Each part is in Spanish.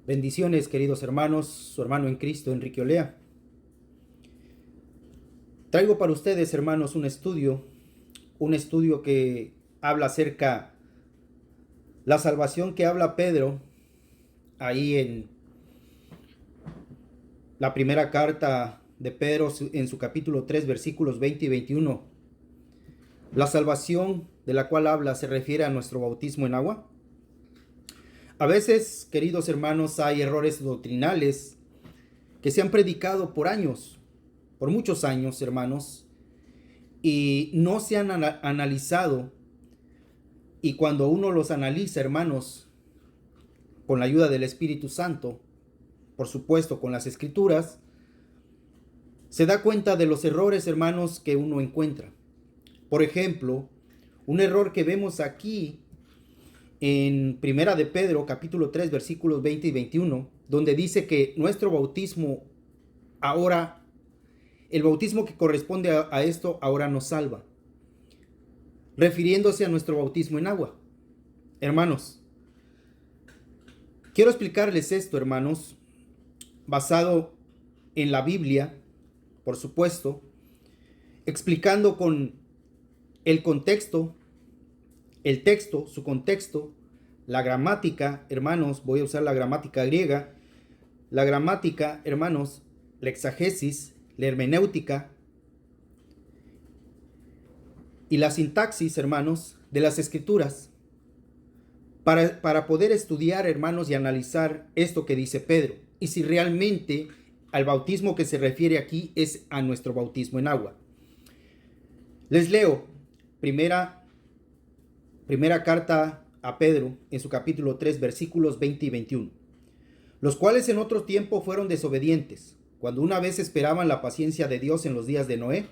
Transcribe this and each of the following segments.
Bendiciones, queridos hermanos, su hermano en Cristo, Enrique Olea. Traigo para ustedes, hermanos, un estudio que habla acerca la salvación que habla Pedro ahí en la primera carta de Pedro en su capítulo 3, versículos 20 y 21. La salvación de la cual habla se refiere a nuestro bautismo en agua. A veces, queridos hermanos, hay errores doctrinales que se han predicado por años, por muchos años, hermanos, y no se han analizado. Y cuando uno los analiza, hermanos, con la ayuda del Espíritu Santo, por supuesto con las Escrituras, se da cuenta de los errores, hermanos, que uno encuentra. Por ejemplo, un error que vemos aquí en Primera de Pedro, capítulo 3, versículos 20 y 21, donde dice que nuestro bautismo ahora, el bautismo que corresponde a esto ahora nos salva, refiriéndose a nuestro bautismo en agua. Hermanos, quiero explicarles esto, hermanos, basado en la Biblia, por supuesto, explicando con el contexto, el texto, su contexto, la gramática, hermanos, voy a usar la gramática griega, la gramática, hermanos, la exagesis, la hermenéutica y la sintaxis, hermanos, de las Escrituras, para poder estudiar, hermanos, y analizar esto que dice Pedro, y si realmente al bautismo que se refiere aquí es a nuestro bautismo en agua. Les leo primera carta a Pedro en su capítulo 3, versículos 20 y 21. Los cuales en otro tiempo fueron desobedientes, cuando una vez esperaban la paciencia de Dios en los días de Noé,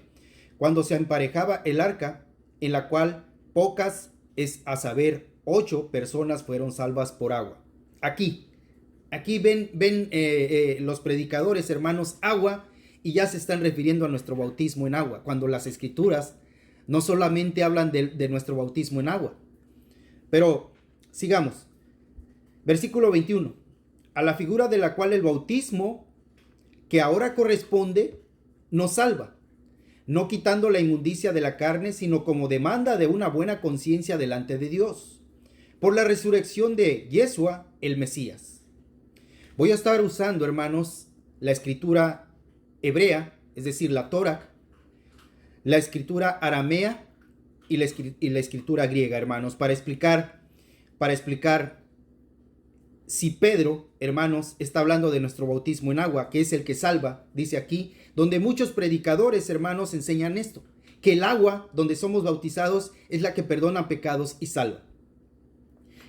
cuando se emparejaba el arca, en la cual pocas, es a saber, 8 personas fueron salvas por agua. Aquí ven los predicadores, hermanos, agua, y ya se están refiriendo a nuestro bautismo en agua, cuando las Escrituras no solamente hablan de nuestro bautismo en agua. Pero sigamos. Versículo 21. A la figura de la cual el bautismo que ahora corresponde nos salva, no quitando la inmundicia de la carne, sino como demanda de una buena conciencia delante de Dios, por la resurrección de Yeshua, el Mesías. Voy a estar usando, hermanos, la escritura hebrea, es decir, la Torah, la escritura aramea y la escritura griega, hermanos, para explicar si Pedro, hermanos, está hablando de nuestro bautismo en agua, que es el que salva, dice aquí, donde muchos predicadores, hermanos, enseñan esto, que el agua donde somos bautizados es la que perdona pecados y salva.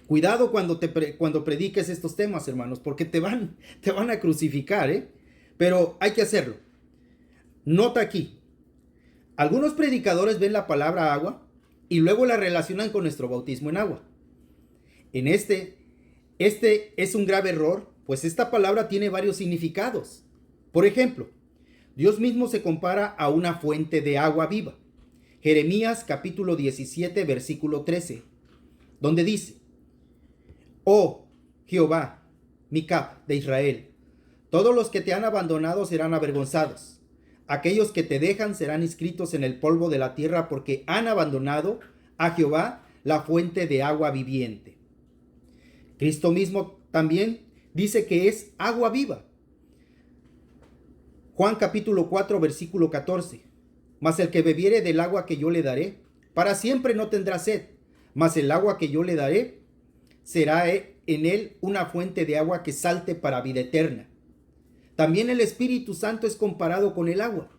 Cuidado cuando prediques estos temas, hermanos, porque te van a crucificar, pero hay que hacerlo. Nota aquí, algunos predicadores ven la palabra agua y luego la relacionan con nuestro bautismo en agua. En este es un grave error, pues esta palabra tiene varios significados. Por ejemplo, Dios mismo se compara a una fuente de agua viva. Jeremías capítulo 17, versículo 13, donde dice: Oh Jehová, Micab de Israel, todos los que te han abandonado serán avergonzados. Aquellos que te dejan serán inscritos en el polvo de la tierra, porque han abandonado a Jehová, la fuente de agua viviente. Cristo mismo también dice que es agua viva. Juan capítulo 4, versículo 14. Mas el que bebiere del agua que yo le daré, para siempre no tendrá sed, mas el agua que yo le daré será en él una fuente de agua que salte para vida eterna. También el Espíritu Santo es comparado con el agua.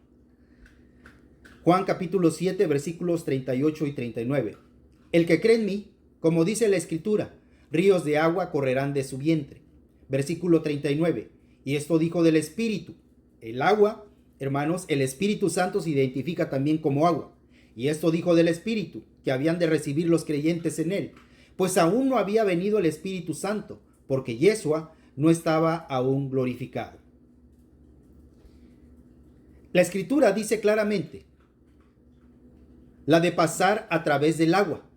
Juan capítulo 7, versículos 38 y 39. El que cree en mí, como dice la Escritura, ríos de agua correrán de su vientre. Versículo 39. Y esto dijo del Espíritu. El agua, hermanos, el Espíritu Santo se identifica también como agua. Y esto dijo del Espíritu, que habían de recibir los creyentes en él, pues aún no había venido el Espíritu Santo, porque Yeshua no estaba aún glorificado. La Escritura dice claramente la de pasar a través del agua,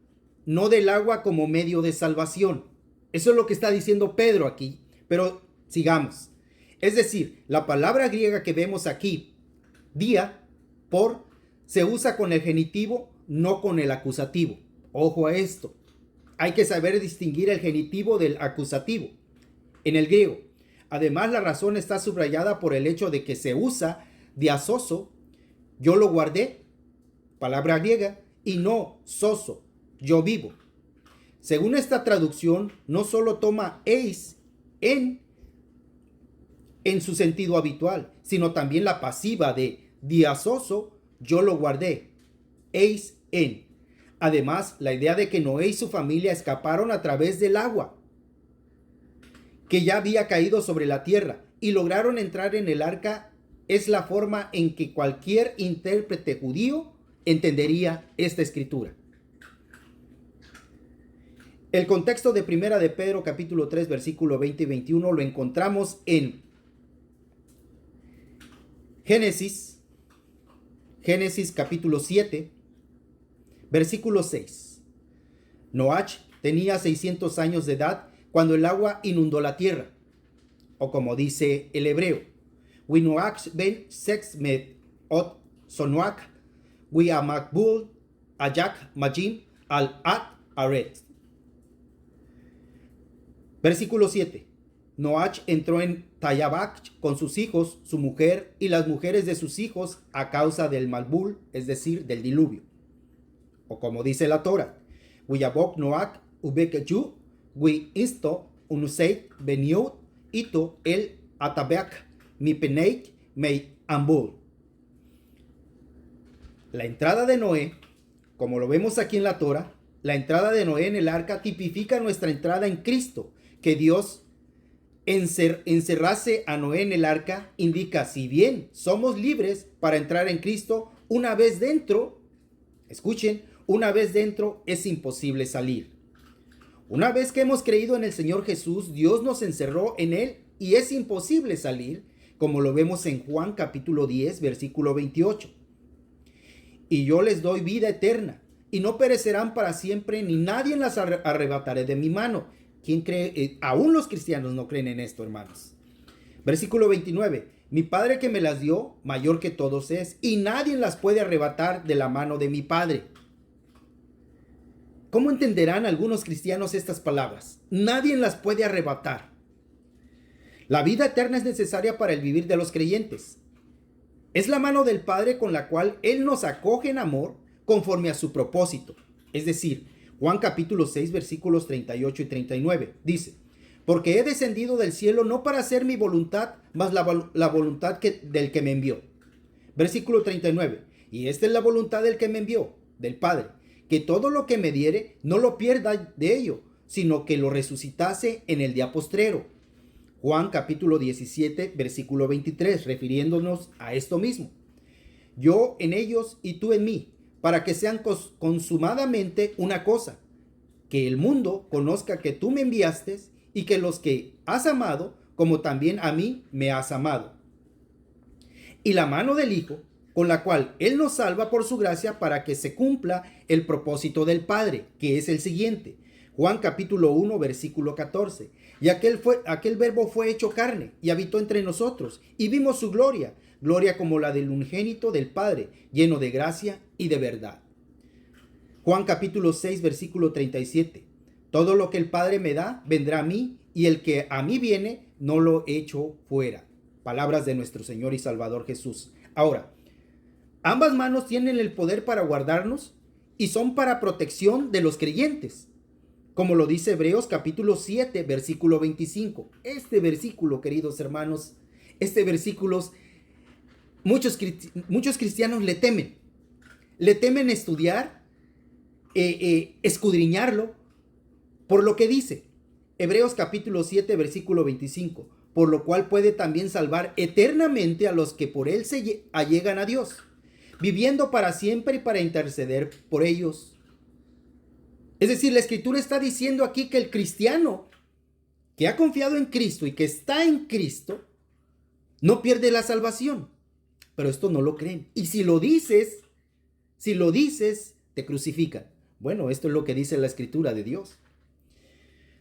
no del agua como medio de salvación. Eso es lo que está diciendo Pedro aquí, pero Sigamos. Es decir, la palabra griega que vemos aquí, dia, por, se usa con el genitivo, no con el acusativo. Ojo a esto. Hay que saber distinguir el genitivo del acusativo en el griego. Además, la razón está subrayada por el hecho de que se usa diasoso, yo lo guardé, palabra griega, y no soso, yo vivo. Según esta traducción, no solo toma eis en su sentido habitual, sino también la pasiva de diasoso, yo lo guardé, eis en. Además, la idea de que Noé y su familia escaparon a través del agua que ya había caído sobre la tierra y lograron entrar en el arca es la forma en que cualquier intérprete judío entendería esta escritura. El contexto de Primera de Pedro capítulo 3 versículo 20 y 21 lo encontramos en Génesis capítulo 7 versículo 6. Noach tenía 600 años de edad cuando el agua inundó la tierra, o como dice el hebreo, Winoach ben sexmet ot sonoach, wi amakbul ayak majim al at aret. Versículo 7. Noach entró en Tayabach con sus hijos, su mujer y las mujeres de sus hijos a causa del Malbul, es decir, del diluvio. O como dice la Torah, Wiyabok Noach ubekeyu, wi insto unuseit beniot ito el atabeak mi peneit mei ambul. La entrada de Noé, como lo vemos aquí en la Torah, la entrada de Noé en el arca tipifica nuestra entrada en Cristo. Que Dios encerrase a Noé en el arca indica, si bien somos libres para entrar en Cristo, una vez dentro, escuchen, una vez dentro es imposible salir. Una vez que hemos creído en el Señor Jesús, Dios nos encerró en Él y es imposible salir, como lo vemos en Juan capítulo 10, versículo 28. Y yo les doy vida eterna, y no perecerán para siempre, ni nadie las arrebataré de mi mano. ¿Quién cree? Aún los cristianos no creen en esto, hermanos. Versículo 29. Mi Padre que me las dio, mayor que todos es, y nadie las puede arrebatar de la mano de mi Padre. ¿Cómo entenderán algunos cristianos estas palabras? Nadie las puede arrebatar. La vida eterna es necesaria para el vivir de los creyentes. Es la mano del Padre con la cual Él nos acoge en amor conforme a su propósito. Es decir, Juan capítulo 6 versículos 38 y 39 dice, porque he descendido del cielo no para hacer mi voluntad, mas la voluntad del que me envió. Versículo 39, y esta es la voluntad del que me envió, del Padre, que todo lo que me diere no lo pierda de ello, sino que lo resucitase en el día postrero. Juan capítulo 17 versículo 23, refiriéndonos a esto mismo. Yo en ellos y tú en mí, para que sean consumadamente una cosa, que el mundo conozca que tú me enviaste y que los que has amado, como también a mí me has amado. Y la mano del Hijo, con la cual Él nos salva por su gracia para que se cumpla el propósito del Padre, que es el siguiente. Juan capítulo 1 versículo 14. Y aquel verbo fue hecho carne y habitó entre nosotros y vimos su gloria, gloria como la del unigénito del Padre, lleno de gracia y de verdad. Juan capítulo 6 versículo 37. Todo lo que el Padre me da vendrá a mí, y el que a mí viene no lo echo fuera. Palabras de nuestro Señor y Salvador Jesús. Ahora, ambas manos tienen el poder para guardarnos y son para protección de los creyentes. Como lo dice Hebreos capítulo 7 versículo 25. Este versículo, queridos hermanos, este versículo, muchos cristianos le temen. Le temen estudiar, escudriñarlo, por lo que dice Hebreos capítulo 7 versículo 25, por lo cual puede también salvar eternamente a los que por él se allegan a Dios, viviendo para siempre y para interceder por ellos. Es decir, la Escritura está diciendo aquí que el cristiano que ha confiado en Cristo y que está en Cristo no pierde la salvación. Pero esto no lo creen. Y si lo dices, te crucifican. Bueno, esto es lo que dice la Escritura de Dios.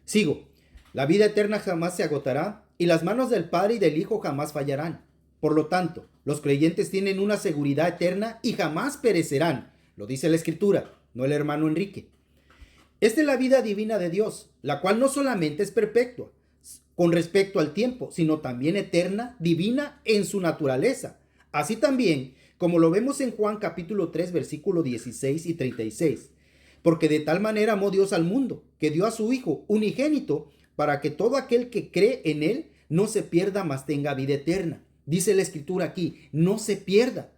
Sigo. La vida eterna jamás se agotará y las manos del Padre y del Hijo jamás fallarán. Por lo tanto, los creyentes tienen una seguridad eterna y jamás perecerán. Lo dice la Escritura, no el hermano Enrique. Esta es la vida divina de Dios, la cual no solamente es perpetua con respecto al tiempo, sino también eterna, divina en su naturaleza. Así también, como lo vemos en Juan capítulo 3, versículos 16 y 36. Porque de tal manera amó Dios al mundo, que dio a su Hijo unigénito, para que todo aquel que cree en Él no se pierda, mas tenga vida eterna. Dice la Escritura aquí, no se pierda.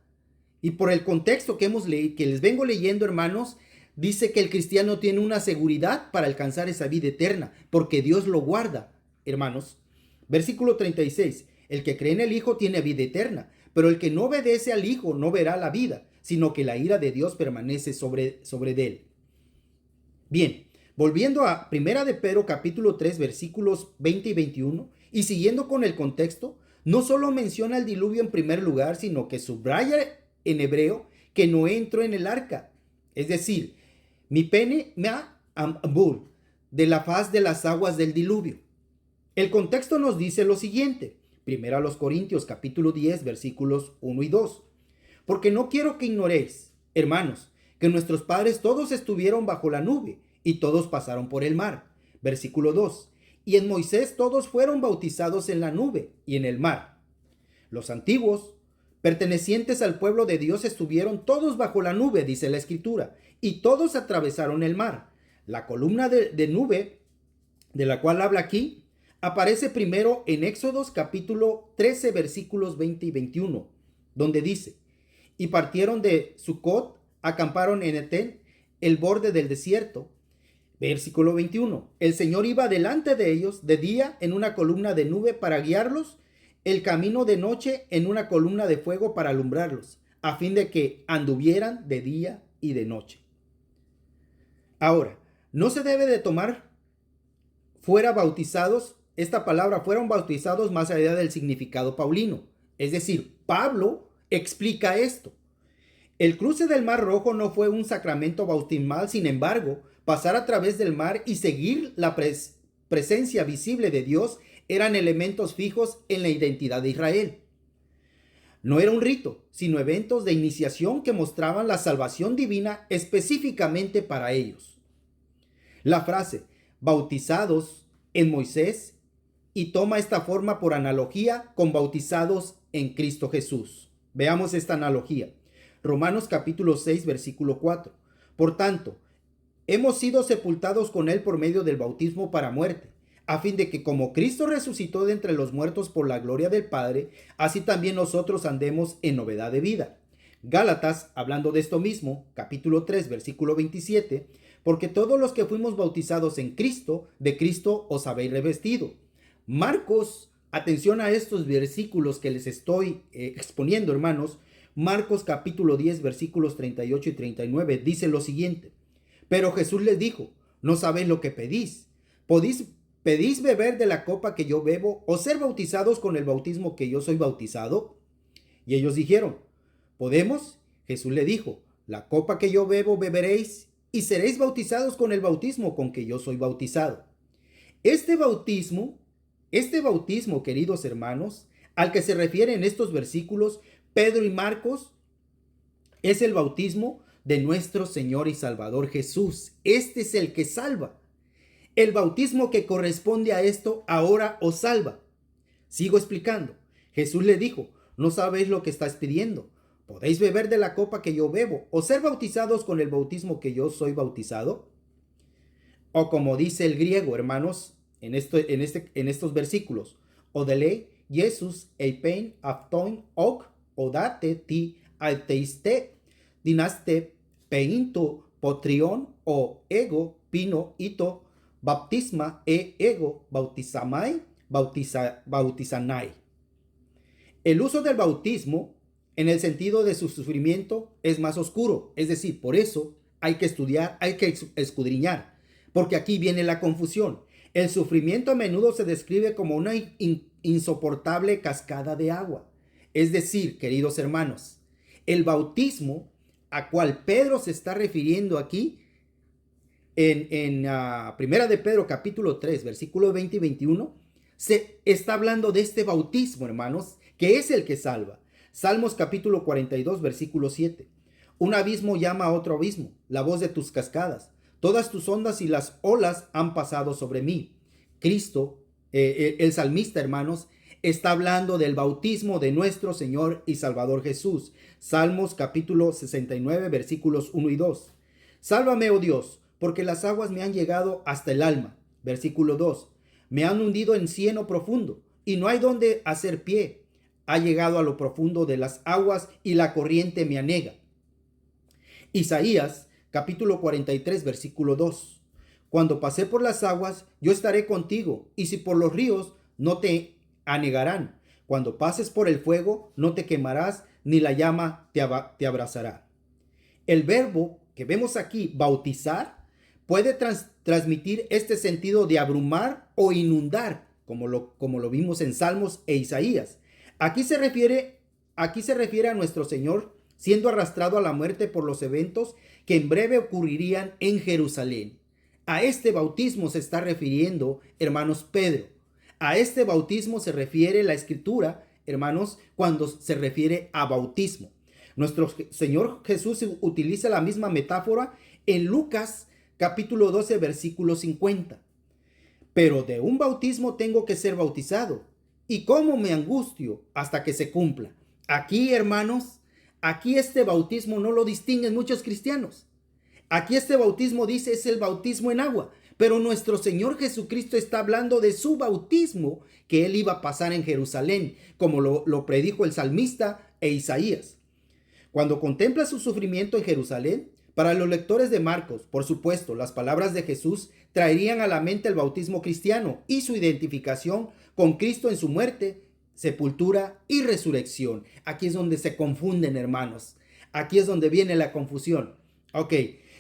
Y por el contexto que hemos leído, que les vengo leyendo, hermanos, dice que el cristiano tiene una seguridad para alcanzar esa vida eterna, porque Dios lo guarda, hermanos. Versículo 36. El que cree en el Hijo tiene vida eterna, pero el que no obedece al Hijo no verá la vida, sino que la ira de Dios permanece sobre él. Bien, volviendo a 1 de Pedro capítulo 3 versículos 20 y 21, y siguiendo con el contexto, no solo menciona el diluvio en primer lugar, sino que subraya en hebreo que no entró en el arca. Es decir, mi pene me ambur, de la faz de las aguas del diluvio. El contexto nos dice lo siguiente, 1 Corintios capítulo 10 versículos 1 y 2. Porque no quiero que ignoréis, hermanos, que nuestros padres todos estuvieron bajo la nube y todos pasaron por el mar. Versículo 2. Y en Moisés todos fueron bautizados en la nube y en el mar. Los antiguos, pertenecientes al pueblo de Dios, estuvieron todos bajo la nube, dice la Escritura, y todos atravesaron el mar. La columna de nube, de la cual habla aquí, aparece primero en Éxodos capítulo 13, versículos 20 y 21, donde dice, y partieron de Sucot, acamparon en Etén, el borde del desierto. Versículo 21. El Señor iba delante de ellos de día en una columna de nube para guiarlos, el camino de noche en una columna de fuego para alumbrarlos, a fin de que anduvieran de día y de noche. Ahora, no se debe de tomar fuera bautizados, esta palabra fueron bautizados más allá del significado paulino. Es decir, Pablo explica esto. El cruce del Mar Rojo no fue un sacramento bautismal, sin embargo, pasar a través del mar y seguir la presencia visible de Dios eran elementos fijos en la identidad de Israel. No era un rito, sino eventos de iniciación que mostraban la salvación divina específicamente para ellos. La frase bautizados en Moisés y toma esta forma por analogía con bautizados en Cristo Jesús. Veamos esta analogía. Romanos capítulo 6 versículo 4. Por tanto, hemos sido sepultados con él por medio del bautismo para muerte, a fin de que como Cristo resucitó de entre los muertos por la gloria del Padre, así también nosotros andemos en novedad de vida. Gálatas, hablando de esto mismo, capítulo 3 versículo 27, porque todos los que fuimos bautizados en Cristo, de Cristo os habéis revestido. Marcos, atención a estos versículos que les estoy exponiendo, hermanos. Marcos capítulo 10 versículos 38 y 39 dice lo siguiente. Pero Jesús les dijo, no sabéis lo que pedís. ¿Pedís beber de la copa que yo bebo o ser bautizados con el bautismo que yo soy bautizado? Y ellos dijeron, ¿podemos? Jesús le dijo, la copa que yo bebo beberéis y seréis bautizados con el bautismo con que yo soy bautizado. Este bautismo, queridos hermanos, al que se refieren estos versículos, Pedro y Marcos, es el bautismo de nuestro Señor y Salvador Jesús. Este es el que salva. El bautismo que corresponde a esto ahora os salva. Sigo explicando. Jesús le dijo, no sabéis lo que estáis pidiendo. ¿Podéis beber de la copa que yo bebo o ser bautizados con el bautismo que yo soy bautizado? O como dice el griego, hermanos, en estos versículos, Odelei, Jesus, eipein, aftoin, ok, odate ti, alteiste, dinaste, peinto, potrión, o ego, pino, ito, baptisma, ego, bautizamai, bautizanai. El uso del bautismo, en el sentido de su sufrimiento, es más oscuro. Es decir, por eso hay que estudiar, hay que escudriñar, porque aquí viene la confusión. El sufrimiento a menudo se describe como una insoportable cascada de agua. Es decir, queridos hermanos, el bautismo a cual Pedro se está refiriendo aquí En Primera de Pedro capítulo 3, versículos 20 y 21, se está hablando de este bautismo, hermanos, que es el que salva. Salmos capítulo 42, versículo 7. Un abismo llama a otro abismo, la voz de tus cascadas. Todas tus ondas y las olas han pasado sobre mí. Cristo, el salmista, hermanos, está hablando del bautismo de nuestro Señor y Salvador Jesús. Salmos capítulo 69, versículos 1 y 2. Sálvame, oh Dios, porque las aguas me han llegado hasta el alma. Versículo 2. Me han hundido en cieno profundo, y no hay donde hacer pie. Ha llegado a lo profundo de las aguas, y la corriente me anega. Isaías, capítulo 43, versículo 2. Cuando pasé por las aguas, yo estaré contigo, y si por los ríos, no te anegarán. Cuando pases por el fuego, no te quemarás, ni la llama te abrazará. El verbo que vemos aquí, bautizar, puede transmitir este sentido de abrumar o inundar, como lo vimos en Salmos e Isaías. Aquí se refiere a nuestro Señor siendo arrastrado a la muerte por los eventos que en breve ocurrirían en Jerusalén. A este bautismo se está refiriendo, hermanos, Pedro. A este bautismo se refiere la Escritura, hermanos, cuando se refiere a bautismo. Nuestro Señor Jesús utiliza la misma metáfora en Lucas capítulo 12, versículo 50. Pero de un bautismo tengo que ser bautizado, y cómo me angustio hasta que se cumpla. Aquí, hermanos, aquí este bautismo no lo distinguen muchos cristianos. Aquí este bautismo dice es el bautismo en agua, pero nuestro Señor Jesucristo está hablando de su bautismo que él iba a pasar en Jerusalén, como lo predijo el salmista e Isaías. Cuando contempla su sufrimiento en Jerusalén, para los lectores de Marcos, por supuesto, las palabras de Jesús traerían a la mente el bautismo cristiano y su identificación con Cristo en su muerte, sepultura y resurrección. Aquí es donde se confunden, hermanos. Aquí es donde viene la confusión. Ok,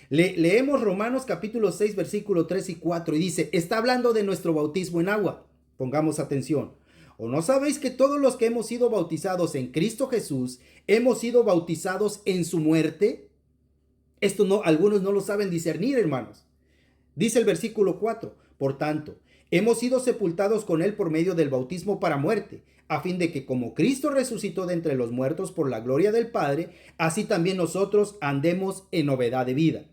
leemos Romanos capítulo 6, versículo 3 y 4 y dice, está hablando de nuestro bautismo en agua. Pongamos atención. ¿O no sabéis que todos los que hemos sido bautizados en Cristo Jesús, hemos sido bautizados en su muerte? Esto no, algunos no lo saben discernir, hermanos. Dice el versículo 4, por tanto, hemos sido sepultados con él por medio del bautismo para muerte, a fin de que como Cristo resucitó de entre los muertos por la gloria del Padre, así también nosotros andemos en novedad de vida.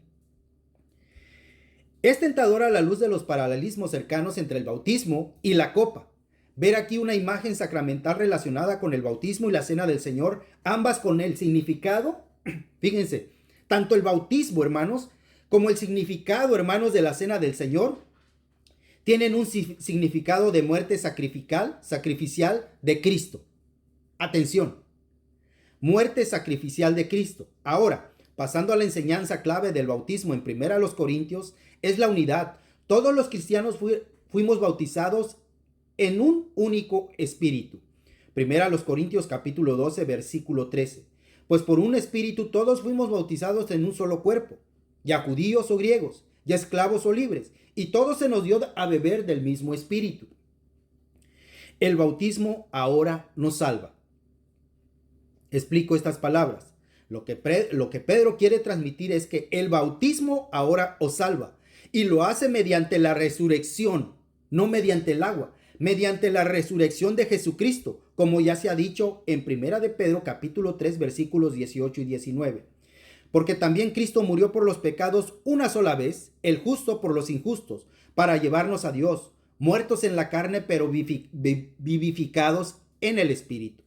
Es tentador a la luz de los paralelismos cercanos entre el bautismo y la copa ver aquí una imagen sacramental relacionada con el bautismo y la cena del Señor, ambas con el significado, fíjense, tanto el bautismo, hermanos, como el significado, hermanos, de la cena del Señor, tienen un significado de muerte sacrificial de Cristo. Atención, muerte sacrificial de Cristo. Ahora, pasando a la enseñanza clave del bautismo en 1 Corintios, es la unidad. Todos los cristianos fuimos bautizados en un único espíritu. 1 Corintios capítulo 12, versículo 13. Pues por un espíritu todos fuimos bautizados en un solo cuerpo, ya judíos o griegos, ya esclavos o libres, y todos se nos dio a beber del mismo espíritu. El bautismo ahora nos salva. Explico estas palabras. Lo que Pedro quiere transmitir es que el bautismo ahora os salva, y lo hace mediante la resurrección, no mediante el agua, mediante la resurrección de Jesucristo, como ya se ha dicho en 1 de Pedro capítulo 3 versículos 18 y 19. Porque también Cristo murió por los pecados una sola vez, el justo por los injustos, para llevarnos a Dios, muertos en la carne pero vivificados en el Espíritu.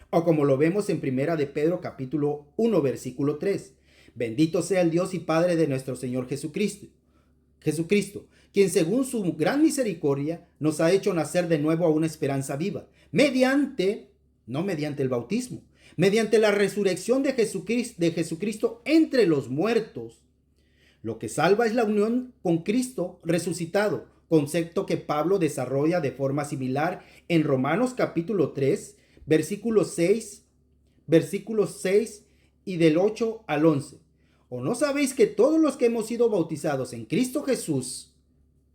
O como lo vemos en 1 de Pedro capítulo 1 versículo 3. Bendito sea el Dios y Padre de nuestro Señor Jesucristo, quien según su gran misericordia nos ha hecho nacer de nuevo a una esperanza viva, no mediante el bautismo, mediante la resurrección de Jesucristo entre los muertos. Lo que salva es la unión con Cristo resucitado, concepto que Pablo desarrolla de forma similar en Romanos capítulo 3, versículos 6 y del 8 al 11. ¿O no sabéis que todos los que hemos sido bautizados en Cristo Jesús,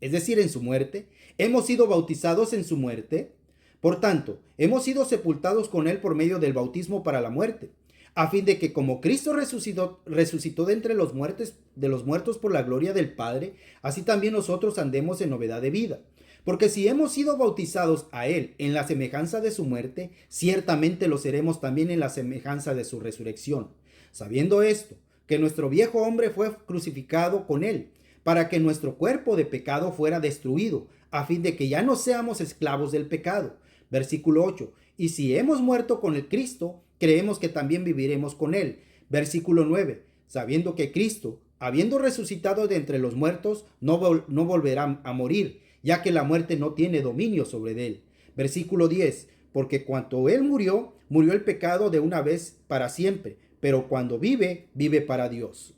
es decir, en su muerte, hemos sido bautizados en su muerte? Por tanto, hemos sido sepultados con él por medio del bautismo para la muerte, a fin de que como Cristo resucitó de entre los muertos por la gloria del Padre, así también nosotros andemos en novedad de vida. Porque si hemos sido bautizados a Él en la semejanza de su muerte, ciertamente lo seremos también en la semejanza de su resurrección. Sabiendo esto, que nuestro viejo hombre fue crucificado con Él, para que nuestro cuerpo de pecado fuera destruido, a fin de que ya no seamos esclavos del pecado. Versículo 8. Y si hemos muerto con el Cristo, creemos que también viviremos con Él. Versículo 9. Sabiendo que Cristo, habiendo resucitado de entre los muertos, no volverá a morir, ya que la muerte no tiene dominio sobre él. Versículo 10. Porque cuando él murió, murió el pecado de una vez para siempre, pero cuando vive, vive para Dios.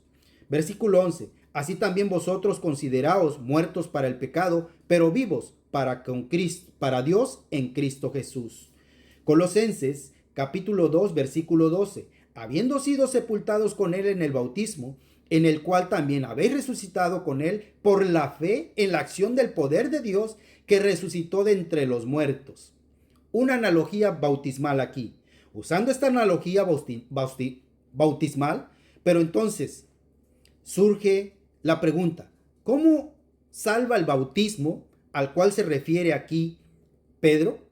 Versículo 11. Así también vosotros consideraos muertos para el pecado, pero vivos para Dios en Cristo Jesús. Colosenses capítulo 2, versículo 12. Habiendo sido sepultados con él en el bautismo, en el cual también habéis resucitado con él por la fe en la acción del poder de Dios que resucitó de entre los muertos. Una analogía bautismal aquí. Usando esta analogía bautismal, pero entonces surge la pregunta, ¿cómo salva el bautismo al cual se refiere aquí Pedro?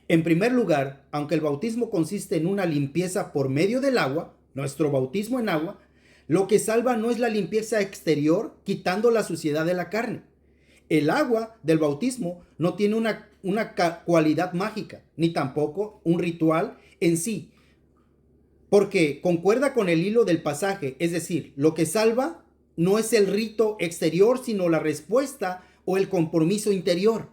En primer lugar, aunque el bautismo consiste en una limpieza por medio del agua, nuestro bautismo en agua, lo que salva no es la limpieza exterior, quitando la suciedad de la carne. El agua del bautismo no tiene una cualidad mágica, ni tampoco un ritual en sí, porque concuerda con el hilo del pasaje, es decir, lo que salva no es el rito exterior, sino la respuesta o el compromiso interior.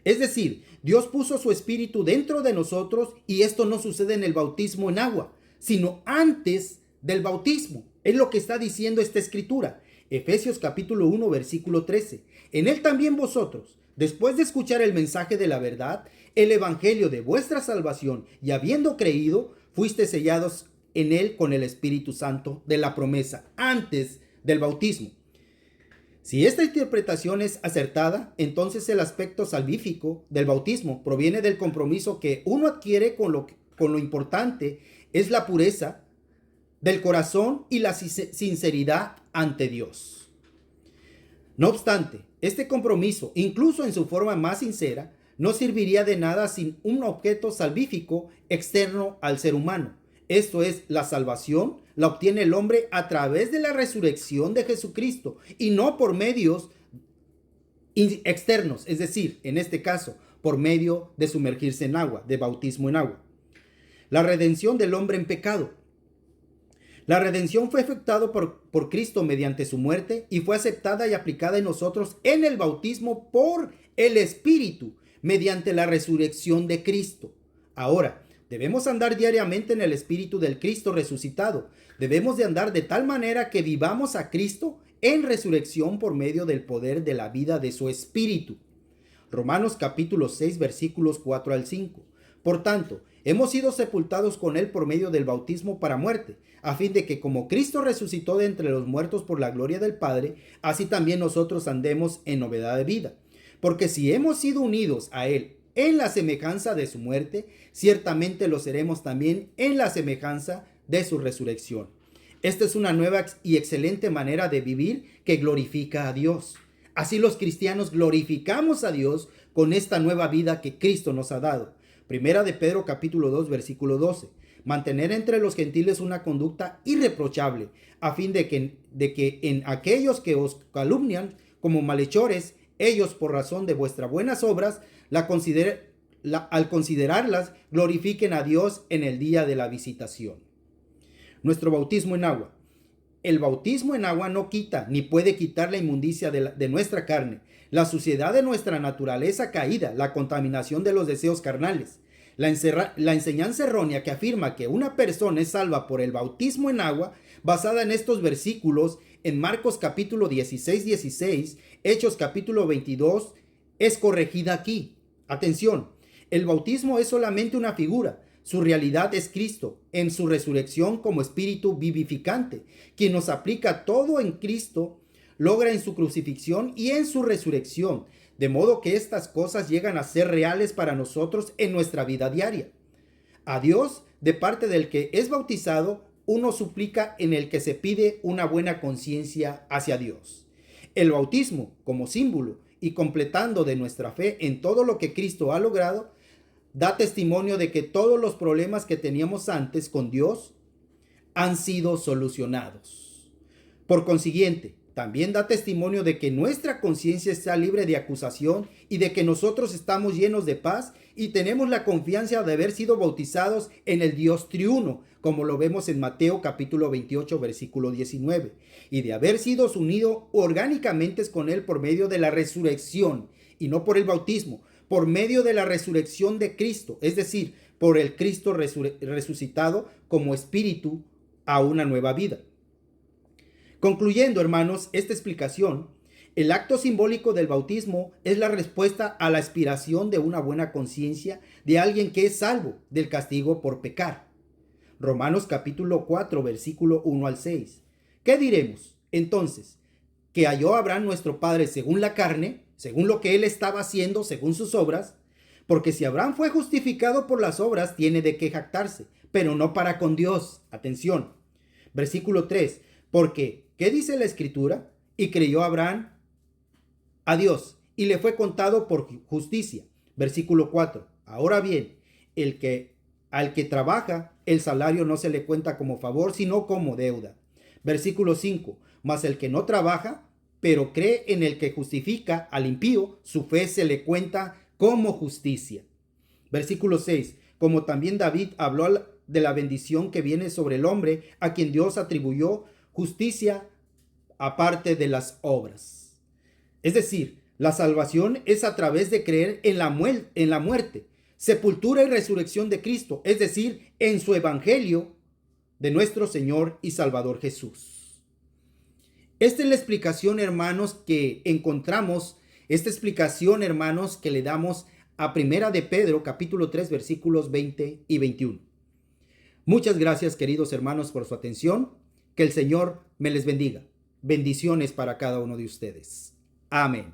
Es decir, Dios puso su espíritu dentro de nosotros y esto no sucede en el bautismo en agua, sino antes del bautismo. Es lo que está diciendo esta escritura. Efesios capítulo 1, versículo 13. En él también vosotros, después de escuchar el mensaje de la verdad, el evangelio de vuestra salvación, y habiendo creído, fuiste sellados en él con el Espíritu Santo de la promesa, antes del bautismo. Si esta interpretación es acertada, entonces el aspecto salvífico del bautismo proviene del compromiso que uno adquiere con lo importante es la pureza del corazón y la sinceridad ante Dios. No obstante, este compromiso, incluso en su forma más sincera, no serviría de nada sin un objeto salvífico externo al ser humano. Esto es, la salvación la obtiene el hombre a través de la resurrección de Jesucristo y no por medios externos, es decir, en este caso, por medio de sumergirse en agua, de bautismo en agua. La redención del hombre en pecado. La redención fue efectuada por Cristo mediante su muerte y fue aceptada y aplicada en nosotros en el bautismo por el Espíritu mediante la resurrección de Cristo. Ahora, debemos andar diariamente en el Espíritu del Cristo resucitado. Debemos de andar de tal manera que vivamos a Cristo en resurrección por medio del poder de la vida de su Espíritu. Romanos capítulo 6 versículos 4 al 5. Por tanto, hemos sido sepultados con él por medio del bautismo para muerte, a fin de que como Cristo resucitó de entre los muertos por la gloria del Padre, así también nosotros andemos en novedad de vida. Porque si hemos sido unidos a él en la semejanza de su muerte, ciertamente lo seremos también en la semejanza de su resurrección. Esta es una nueva y excelente manera de vivir que glorifica a Dios. Así los cristianos glorificamos a Dios con esta nueva vida que Cristo nos ha dado. Primera de Pedro capítulo 2 versículo 12. Mantener entre los gentiles una conducta irreprochable, a fin de que en aquellos que os calumnian como malhechores, ellos por razón de vuestras buenas obras, al considerarlas, glorifiquen a Dios en el día de la visitación. Nuestro bautismo en agua. El bautismo en agua no quita ni puede quitar la inmundicia de nuestra carne, la suciedad de nuestra naturaleza caída, la contaminación de los deseos carnales. La enseñanza errónea que afirma que una persona es salva por el bautismo en agua, basada en estos versículos en Marcos capítulo 16, Hechos capítulo 22, es corregida aquí. Atención, el bautismo es solamente una figura. Su realidad es Cristo en su resurrección como espíritu vivificante, quien nos aplica todo en Cristo, logra en su crucifixión y en su resurrección, de modo que estas cosas llegan a ser reales para nosotros en nuestra vida diaria. A Dios, de parte del que es bautizado, uno suplica en el que se pide una buena conciencia hacia Dios. El bautismo, como símbolo y completando de nuestra fe en todo lo que Cristo ha logrado, da testimonio de que todos los problemas que teníamos antes con Dios han sido solucionados. Por consiguiente, también da testimonio de que nuestra conciencia está libre de acusación y de que nosotros estamos llenos de paz y tenemos la confianza de haber sido bautizados en el Dios triuno, como lo vemos en Mateo capítulo 28, versículo 19, y de haber sido unidos orgánicamente con Él por medio de la resurrección y no por el bautismo, por medio de la resurrección de Cristo, es decir, por el Cristo resucitado como espíritu a una nueva vida. Concluyendo, hermanos, esta explicación, el acto simbólico del bautismo es la respuesta a la aspiración de una buena conciencia de alguien que es salvo del castigo por pecar. Romanos capítulo 4, versículo 1 al 6. ¿Qué diremos? Entonces, ¿que halló Abraham nuestro padre según la carne, según lo que él estaba haciendo, según sus obras? Porque si Abraham fue justificado por las obras, tiene de qué jactarse, pero no para con Dios. Atención. Versículo 3. Porque, ¿qué dice la Escritura? Y creyó Abraham a Dios, y le fue contado por justicia. Versículo 4. Ahora bien, al que trabaja, el salario no se le cuenta como favor, sino como deuda. Versículo 5. Mas el que no trabaja, pero cree en el que justifica al impío, su fe se le cuenta como justicia. Versículo 6. Como también David habló de la bendición que viene sobre el hombre, a quien Dios atribuyó justicia aparte de las obras. Es decir, la salvación es a través de creer en la muerte, sepultura y resurrección de Cristo, es decir, en su evangelio de nuestro Señor y Salvador Jesús. Esta es la explicación, hermanos, que encontramos, esta explicación, hermanos, que le damos a Primera de Pedro, capítulo 3, versículos 20 y 21. Muchas gracias, queridos hermanos, por su atención. Que el Señor me les bendiga. Bendiciones para cada uno de ustedes. Amén.